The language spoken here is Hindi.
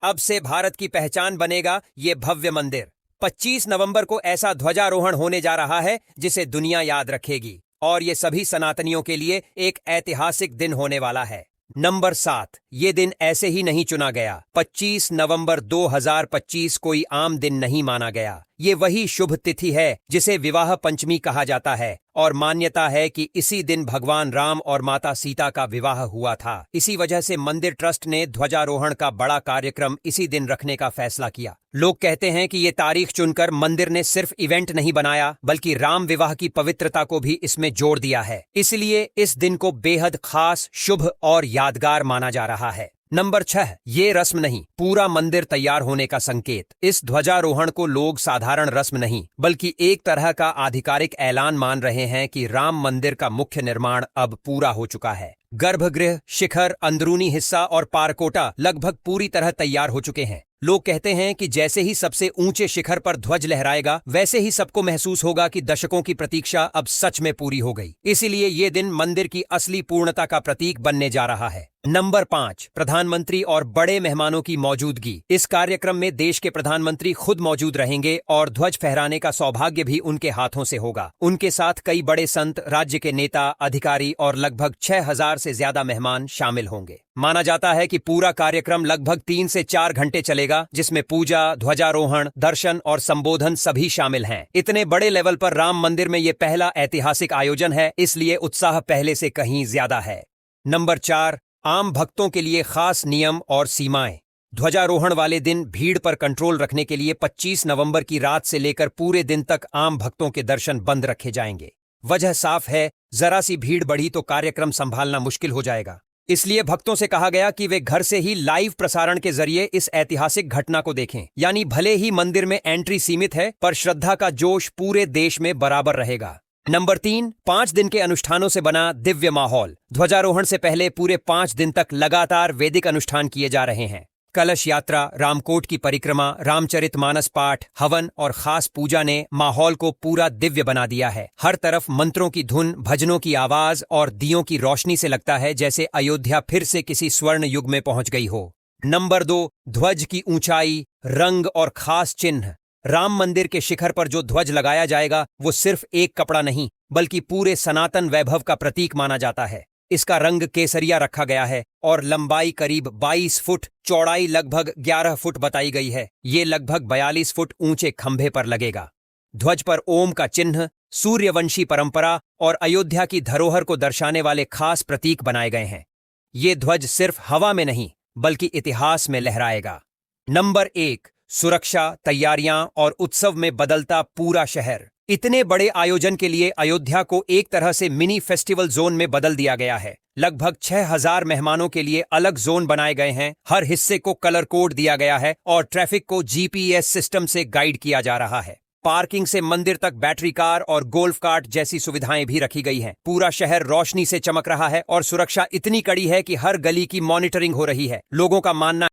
अब से भारत की पहचान बनेगा ये भव्य मंदिर। 25 नवंबर को ऐसा ध्वजारोहण होने जा रहा है जिसे दुनिया याद रखेगी और ये सभी सनातनियों के लिए एक ऐतिहासिक दिन होने वाला है। नंबर 7, ये दिन ऐसे ही नहीं चुना गया। 25 नवंबर 2025 कोई आम दिन नहीं माना गया। ये वही शुभ तिथि है जिसे विवाह पंचमी कहा जाता है और मान्यता है कि इसी दिन भगवान राम और माता सीता का विवाह हुआ था। इसी वजह से मंदिर ट्रस्ट ने ध्वजारोहण का बड़ा कार्यक्रम इसी दिन रखने का फैसला किया। लोग कहते हैं कि ये तारीख चुनकर मंदिर ने सिर्फ इवेंट नहीं बनाया बल्कि राम विवाह की पवित्रता को भी इसमें जोड़ दिया है। इसलिए इस दिन को बेहद खास, शुभ और यादगार माना जा रहा है। नंबर 6, ये रस्म नहीं, पूरा मंदिर तैयार होने का संकेत। इस ध्वजारोहण को लोग साधारण रस्म नहीं बल्कि एक तरह का आधिकारिक ऐलान मान रहे हैं कि राम मंदिर का मुख्य निर्माण अब पूरा हो चुका है। गर्भगृह, शिखर, अंदरूनी हिस्सा और पारकोटा लगभग पूरी तरह तैयार हो चुके हैं। लोग कहते हैं कि जैसे ही सबसे ऊंचे शिखर पर ध्वज लहराएगा वैसे ही सबको महसूस होगा कि दशकों की प्रतीक्षा अब सच में पूरी हो गई। इसीलिए ये दिन मंदिर की असली पूर्णता का प्रतीक बनने जा रहा है। नंबर 5, प्रधानमंत्री और बड़े मेहमानों की मौजूदगी। इस कार्यक्रम में देश के प्रधानमंत्री खुद मौजूद रहेंगे और ध्वज फहराने का सौभाग्य भी उनके हाथों से होगा। उनके साथ कई बड़े संत, राज्य के नेता, अधिकारी और लगभग 6000 से ज्यादा मेहमान शामिल होंगे। माना जाता है कि पूरा कार्यक्रम लगभग 3 से 4 घंटे चलेगा, जिसमें पूजा, ध्वजारोहण, दर्शन और संबोधन सभी शामिल हैं। इतने बड़े लेवल पर राम मंदिर में ये पहला ऐतिहासिक आयोजन है, इसलिए उत्साह पहले से कहीं ज्यादा है। नंबर 4, आम भक्तों के लिए खास नियम और सीमाएं। ध्वजारोहण वाले दिन भीड़ पर कंट्रोल रखने के लिए 25 नवंबर की रात से लेकर पूरे दिन तक आम भक्तों के दर्शन बंद रखे जाएंगे। वजह साफ है, जरा सी भीड़ बढ़ी तो कार्यक्रम संभालना मुश्किल हो जाएगा। इसलिए भक्तों से कहा गया कि वे घर से ही लाइव प्रसारण के जरिए इस ऐतिहासिक घटना को देखें। यानी भले ही मंदिर में एंट्री सीमित है, पर श्रद्धा का जोश पूरे देश में बराबर रहेगा। नंबर 3, 5 दिन के अनुष्ठानों से बना दिव्य माहौल। ध्वजारोहण से पहले पूरे 5 दिन तक लगातार वैदिक अनुष्ठान किए जा रहे हैं। कलश यात्रा, रामकोट की परिक्रमा, रामचरितमानस पाठ, हवन और खास पूजा ने माहौल को पूरा दिव्य बना दिया है। हर तरफ मंत्रों की धुन, भजनों की आवाज और दियों की रोशनी से लगता है जैसे अयोध्या फिर से किसी स्वर्ण युग में पहुंच गई हो। नंबर 2, ध्वज की ऊंचाई, रंग और खास चिन्ह। राम मंदिर के शिखर पर जो ध्वज लगाया जाएगा वो सिर्फ एक कपड़ा नहीं बल्कि पूरे सनातन वैभव का प्रतीक माना जाता है। इसका रंग केसरिया रखा गया है और लंबाई करीब 22 फुट, चौड़ाई लगभग 11 फुट बताई गई है। ये लगभग 42 फुट ऊंचे खंभे पर लगेगा। ध्वज पर ओम का चिन्ह, सूर्यवंशी परंपरा और अयोध्या की धरोहर को दर्शाने वाले खास प्रतीक बनाए गए हैं। ये ध्वज सिर्फ हवा में नहीं बल्कि इतिहास में लहराएगा। नंबर 1, सुरक्षा, तैयारियां और उत्सव में बदलता पूरा शहर। इतने बड़े आयोजन के लिए अयोध्या को एक तरह से मिनी फेस्टिवल जोन में बदल दिया गया है। लगभग 6000 मेहमानों के लिए अलग जोन बनाए गए हैं। हर हिस्से को कलर कोड दिया गया है और ट्रैफिक को जीपीएस सिस्टम से गाइड किया जा रहा है। पार्किंग से मंदिर तक बैटरी कार और गोल्फ कार्ट जैसी सुविधाएं भी रखी गई हैं। पूरा शहर रोशनी से चमक रहा है और सुरक्षा इतनी कड़ी है कि हर गली की मॉनिटरिंग हो रही है। लोगों का मानना